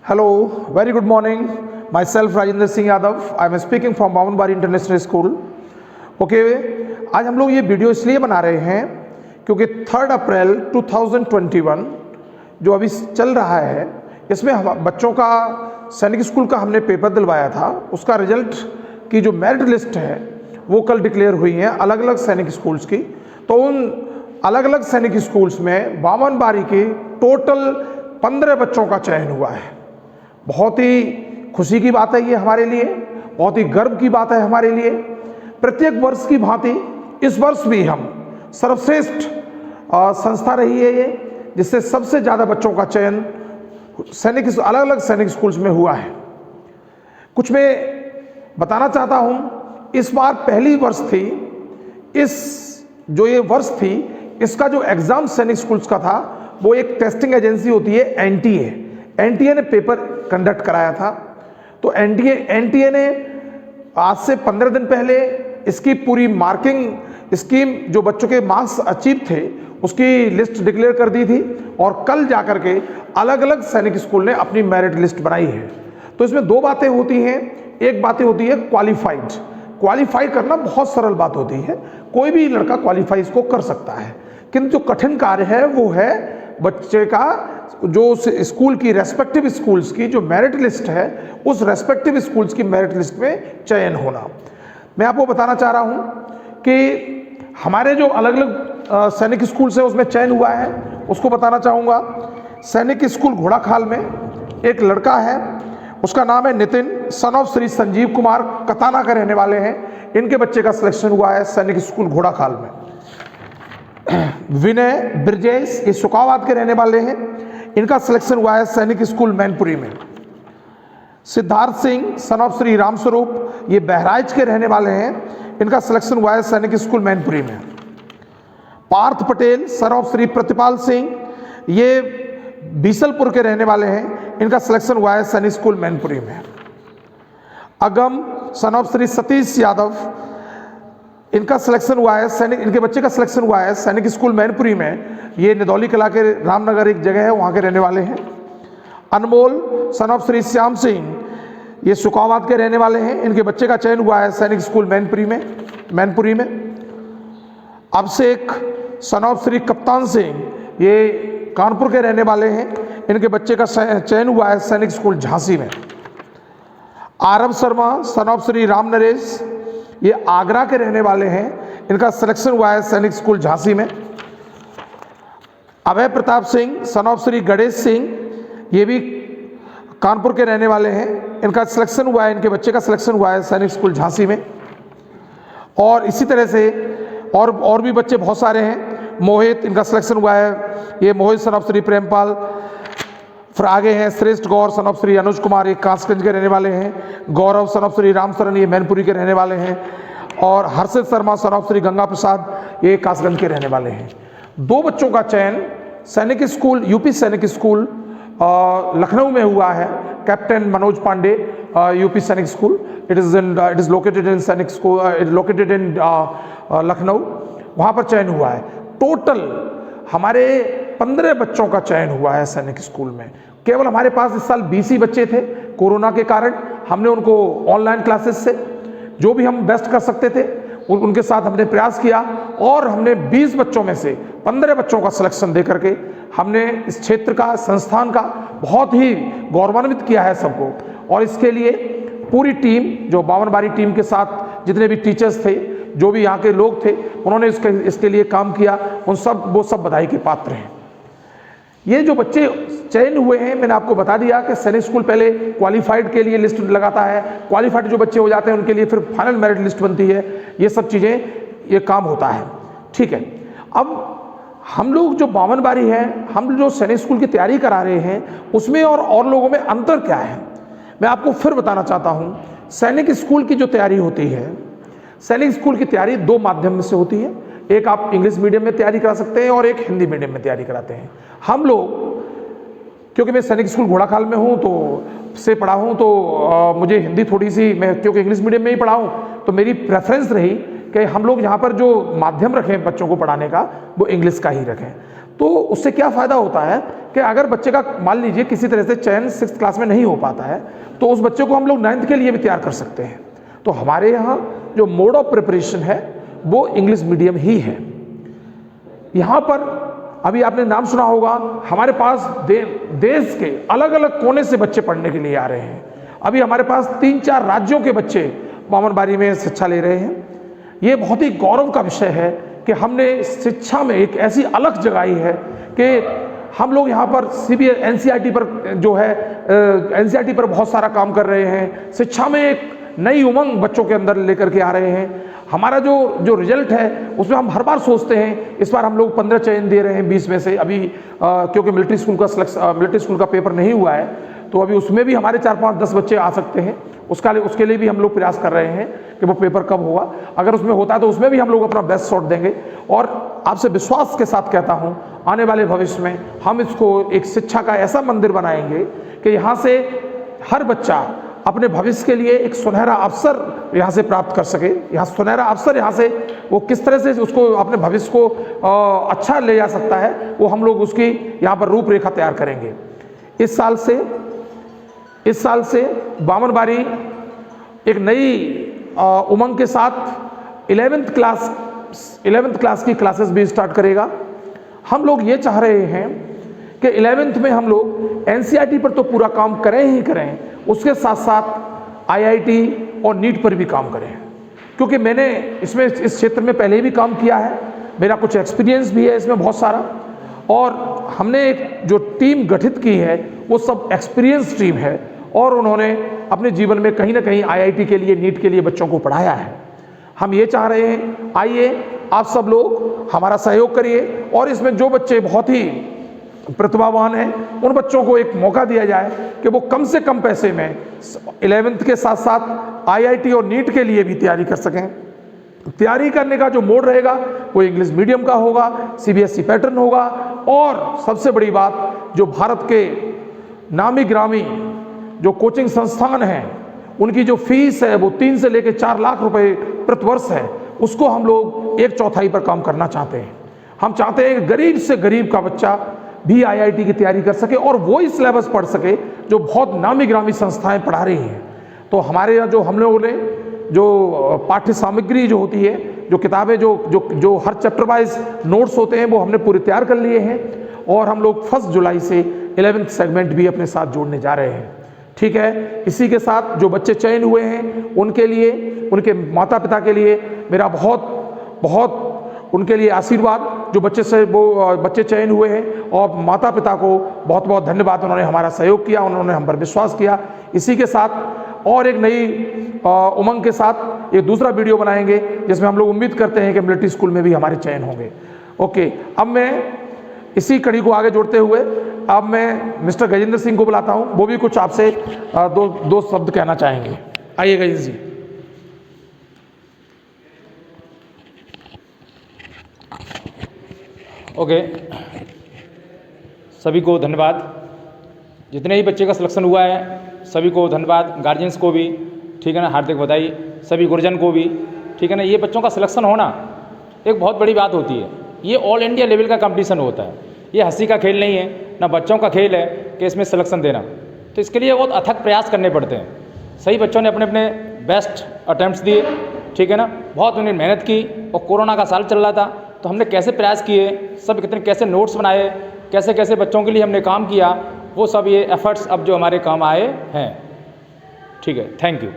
Hello, very good morning. Myself Rajendra Singh Yadav. I am speaking from Bawanbari international school. Okay, आज हम लोग ये video इसलिए बना रहे हैं क्योंकि 3 अप्रैल 2021 जो अभी चल रहा है, इसमें हम बच्चों का सैनिक स्कूल का हमने पेपर दिलवाया था. उसका रिजल्ट की जो मेरिट लिस्ट है वो कल डिक्लेयर हुई है अलग अलग सैनिक स्कूल्स की. तो उन अलग अलग सैनिक स्कूल्स में बावनबाड़ी के टोटल 15 बच्चों का चयन हुआ है. बहुत ही खुशी की बात है ये हमारे लिए, बहुत ही गर्व की बात है हमारे लिए. प्रत्येक वर्ष की भांति इस वर्ष भी हम सर्वश्रेष्ठ संस्था रही है ये, जिससे सबसे ज़्यादा बच्चों का चयन अलग अलग सैनिक स्कूल्स में हुआ है. कुछ मैं बताना चाहता हूँ. इस बार पहली वर्ष थी, ये वर्ष थी, इसका जो एग्ज़ाम सैनिक स्कूल्स का था वो एक टेस्टिंग एजेंसी होती है एनटीए ने पेपर कंडक्ट कराया था. तो एनटीए ने आज से 15 दिन पहले इसकी पूरी मार्किंग स्कीम, जो बच्चों के मार्क्स अचीव थे उसकी लिस्ट डिक्लेयर कर दी थी और कल जाकर के अलग अलग सैनिक स्कूल ने अपनी मेरिट लिस्ट बनाई है. तो इसमें दो बातें होती हैं. एक बात होती है क्वालिफाई करना बहुत सरल बात होती है, कोई भी लड़का क्वालिफाई इसको कर सकता है. किंतु जो कठिन कार्य है वो है बच्चे का जो स्कूल की रेस्पेक्टिव स्कूल्स की जो मेरिट लिस्ट है, उस रेस्पेक्टिव स्कूल्स की मेरिट लिस्ट में चयन होना. मैं आपको बताना चाह रहा हूं कि हमारे जो अलग अलग सैनिक स्कूल्स हैं उसमें चयन हुआ है, उसको बताना चाहूँगा. सैनिक स्कूल घोड़ाखाल में एक लड़का है, उसका नाम है नितिन, सन ऑफ श्री संजीव कुमार, कताना का रहने वाले हैं. इनके बच्चे का सिलेक्शन हुआ है सैनिक स्कूल घोड़ाखाल में. विनय ब्रजेश, ये सुकावाद के रहने वाले हैं, इनका सिलेक्शन हुआ है सैनिक स्कूल मैनपुरी में. सिद्धार्थ सिंह, सन ऑफ श्री रामस्वरूप, ये बहराइच के रहने वाले हैं, इनका सिलेक्शन हुआ है सैनिक स्कूल मैनपुरी में. पार्थ पटेल, सन ऑफ श्री प्रतिपाल सिंह, ये बीसलपुर के रहने वाले हैं, इनका सिलेक्शन हुआ है सैनिक स्कूल मैनपुरी में. अगम, सन ऑफ श्री सतीश यादव, इनका सिलेक्शन हुआ है इनके बच्चे का सिलेक्शन हुआ है सैनिक स्कूल मैनपुरी में. ये निदौली कला के रामनगर एक जगह है, वहाँ के रहने वाले हैं. अनमोल, सन ऑफ श्री श्याम सिंह, ये सुकावाद के रहने वाले हैं, इनके बच्चे का चयन हुआ है सैनिक स्कूल मैनपुरी में. अभिषेक, सन ऑफ श्री कप्तान सिंह, ये कानपुर के रहने वाले हैं, इनके बच्चे का चयन हुआ है सैनिक स्कूल झांसी में. आरव शर्मा, सन ऑफ श्री राम नरेश, ये आगरा के रहने वाले हैं, इनका सिलेक्शन हुआ है सैनिक स्कूल झांसी में. अभय प्रताप सिंह, सन ऑफ श्री गणेश सिंह, ये भी कानपुर के रहने वाले हैं, इनका सिलेक्शन हुआ है, इनके बच्चे का सिलेक्शन हुआ है सैनिक स्कूल झांसी में. और इसी तरह से और भी बच्चे बहुत सारे हैं. मोहित, इनका सिलेक्शन हुआ है, ये मोहित सन ऑफ श्री प्रेमपाल. फिर आगे हैं श्रेष्ठ गौर, सन ऑफ श्री अनुज कुमार, ये कासगंज के रहने वाले हैं. गौरव, सन ऑफ श्री रामशरण, ये मैनपुरी के रहने वाले हैं. और हर्षित शर्मा, सन ऑफ श्री गंगा प्रसाद, ये कासगंज के रहने वाले हैं. दो बच्चों का चयन सैनिक स्कूल, यूपी सैनिक स्कूल लखनऊ में हुआ है. कैप्टन मनोज पांडे, यूपी सैनिक school, it is located in सैनिक स्कूल, लोकेटेड इन लखनऊ, वहाँ पर चयन हुआ है. टोटल हमारे 15 बच्चों का चयन हुआ है सैनिक स्कूल में. केवल हमारे पास इस साल 20 ही बच्चे थे. कोरोना के कारण हमने उनको ऑनलाइन क्लासेस से जो भी हम बेस्ट कर सकते थे उनके साथ हमने प्रयास किया और हमने 20 बच्चों में से 15 बच्चों का सिलेक्शन दे करके हमने इस क्षेत्र का, संस्थान का बहुत ही गौरवान्वित किया है सबको. और इसके लिए पूरी टीम, जो बावनबाड़ी टीम के साथ जितने भी टीचर्स थे, जो भी यहाँ के लोग थे, उन्होंने इसके लिए काम किया, वो सब बधाई के पात्र हैं. ये जो बच्चे चयन हुए हैं, मैंने आपको बता दिया कि सैनिक स्कूल पहले क्वालिफाइड के लिए लिस्ट लगाता है, क्वालिफाइड जो बच्चे हो जाते हैं उनके लिए फिर फाइनल मेरिट लिस्ट बनती है. ये सब चीज़ें, ये काम होता है. ठीक है. अब हम लोग जो बावनबाड़ी है, हम जो सैनिक स्कूल की तैयारी करा रहे हैं, उसमें और लोगों में अंतर क्या है मैं आपको फिर बताना चाहता हूँ. सैनिक स्कूल की जो तैयारी होती है, सैनिक स्कूल की तैयारी दो माध्यम से होती है. एक आप इंग्लिश मीडियम में तैयारी करा सकते हैं और एक हिंदी मीडियम में तैयारी कराते हैं. हम लोग, क्योंकि मैं सैनिक स्कूल घोड़ाखाल में हूँ तो पढ़ा हूँ, तो मुझे हिंदी थोड़ी सी, मैं क्योंकि इंग्लिश मीडियम में ही पढ़ा हूँ, तो मेरी प्रेफरेंस रही कि हम लोग यहाँ पर जो माध्यम रखें बच्चों को पढ़ाने का वो इंग्लिश का ही रखें. तो उससे क्या फ़ायदा होता है कि अगर बच्चे का मान लीजिए किसी तरह से चयन 6th क्लास में नहीं हो पाता है, तो उस बच्चे को हम लोग 9th के लिए भी तैयार कर सकते हैं। तो हमारे यहाँ जो मोड ऑफ प्रिपरेशन है वो इंग्लिश मीडियम ही है। यहाँ पर अभी आपने नाम सुना होगा, हमारे पास देश के अलग अलग कोने से बच्चे पढ़ने के लिए आ रहे हैं। अभी हमारे पास 3-4 राज्यों के बच्चे बामनबाड़ी में शिक्षा ले रहे हैं। ये बहुत ही गौरव का विषय है कि हमने शिक्षा में एक ऐसी अलग जगाई है कि हम लोग यहाँ पर NCERT पर जो है NCERT पर बहुत सारा काम कर रहे हैं। शिक्षा में एक नई उमंग बच्चों के अंदर लेकर के आ रहे हैं। हमारा जो रिजल्ट है उसमें हम हर बार सोचते हैं, इस बार हम लोग 15 चयन दे रहे हैं 20 में से। अभी क्योंकि मिलिट्री स्कूल का पेपर नहीं हुआ है, तो अभी उसमें भी हमारे 4-5-10 बच्चे आ सकते हैं। उसके लिए भी हम लोग प्रयास कर रहे हैं कि वो पेपर कब होगा। अगर उसमें होता है तो उसमें भी हम लोग अपना बेस्ट शॉट देंगे। और आपसे विश्वास के साथ कहता हूँ, आने वाले भविष्य में हम इसको एक शिक्षा का ऐसा मंदिर बनाएंगे कि यहाँ से हर बच्चा अपने भविष्य के लिए एक सुनहरा अवसर यहाँ से प्राप्त कर सके। यहाँ सुनहरा अवसर, यहाँ से वो किस तरह से उसको अपने भविष्य को अच्छा ले जा सकता है, वो हम लोग उसकी यहाँ पर रूपरेखा तैयार करेंगे। इस साल से बामनबाड़ी एक नई उमंग के साथ 11th क्लास की क्लासेस भी स्टार्ट करेगा। हम लोग ये चाह रहे हैं कि 11th में हम लोग NCERT पर तो पूरा काम करें ही करें, उसके साथ साथ IIT और नीट पर भी काम करें। क्योंकि मैंने इस क्षेत्र में पहले भी काम किया है, मेरा कुछ एक्सपीरियंस भी है इसमें बहुत सारा। और हमने एक जो टीम गठित की है वो सब एक्सपीरियंस टीम है, और उन्होंने अपने जीवन में कहीं ना कहीं IIT के लिए, नीट के लिए बच्चों को पढ़ाया है। हम ये चाह रहे हैं, आइए आप सब लोग हमारा सहयोग करिए, और इसमें जो बच्चे बहुत ही प्रतिभावान हैं उन बच्चों को एक मौका दिया जाए कि वो कम से कम पैसे में 11th के साथ साथ IIT और नीट के लिए भी तैयारी कर सकें। तैयारी करने का जो मोड रहेगा वो इंग्लिश मीडियम का होगा, CBSE पैटर्न होगा। और सबसे बड़ी बात, जो भारत के नामी ग्रामी जो कोचिंग संस्थान हैं उनकी जो फीस है वो 3 से लेकर 4 लाख रुपए प्रति वर्ष है, उसको हम लोग 1/4 पर काम करना चाहते हैं। हम चाहते हैं कि गरीब से गरीब का बच्चा भी IIT की तैयारी कर सके और वही सिलेबस पढ़ सके जो बहुत नामी ग्रामी संस्थाएं पढ़ा रही हैं। तो हमारे यहाँ जो हम लोगों ने जो पाठ्य सामग्री जो होती है, जो किताबें जो हर चैप्टर वाइज नोट्स होते हैं, वो हमने पूरे तैयार कर लिए हैं। और हम लोग 1 जुलाई से 11th सेगमेंट भी अपने साथ जोड़ने जा रहे हैं। ठीक है, इसी के साथ जो बच्चे चयन हुए हैं उनके लिए, उनके माता पिता के लिए मेरा बहुत उनके लिए आशीर्वाद। जो बच्चे चयन हुए हैं और माता पिता को बहुत बहुत धन्यवाद, उन्होंने हमारा सहयोग किया, उन्होंने हम पर विश्वास किया। इसी के साथ और एक नई उमंग के साथ एक दूसरा वीडियो बनाएंगे जिसमें हम लोग उम्मीद करते हैं कि मिलिट्री स्कूल में भी हमारे चयन होंगे। ओके, अब मैं इसी कड़ी को आगे जोड़ते हुए अब मैं मिस्टर गजेंद्र सिंह को बुलाता हूं, वो भी कुछ आपसे दो शब्द कहना चाहेंगे। आइए गजेंद्र जी। ओके, सभी को धन्यवाद। जितने ही बच्चे का सिलेक्शन हुआ है सभी को धन्यवाद, गार्जियंस को भी, ठीक है ना, हार्दिक बधाई, सभी गुरुजन को भी, ठीक है ना। ये बच्चों का सिलेक्शन होना एक बहुत बड़ी बात होती है। ये ऑल इंडिया लेवल का कंपटीशन होता है, ये हंसी का खेल नहीं है, ना बच्चों का खेल है कि इसमें सिलेक्शन देना। तो इसके लिए बहुत अथक प्रयास करने पड़ते हैं। सही बच्चों ने अपने अपने बेस्ट अटैम्प्ट्स दिए, ठीक है ना, बहुत उन्हें मेहनत की। और कोरोना का साल चल रहा था तो हमने कैसे प्रयास किए, सब कैसे नोट्स बनाए, कैसे कैसे बच्चों के लिए हमने काम किया, वो सब ये एफर्ट्स अब जो हमारे काम आए हैं। ठीक है, थैंक यू।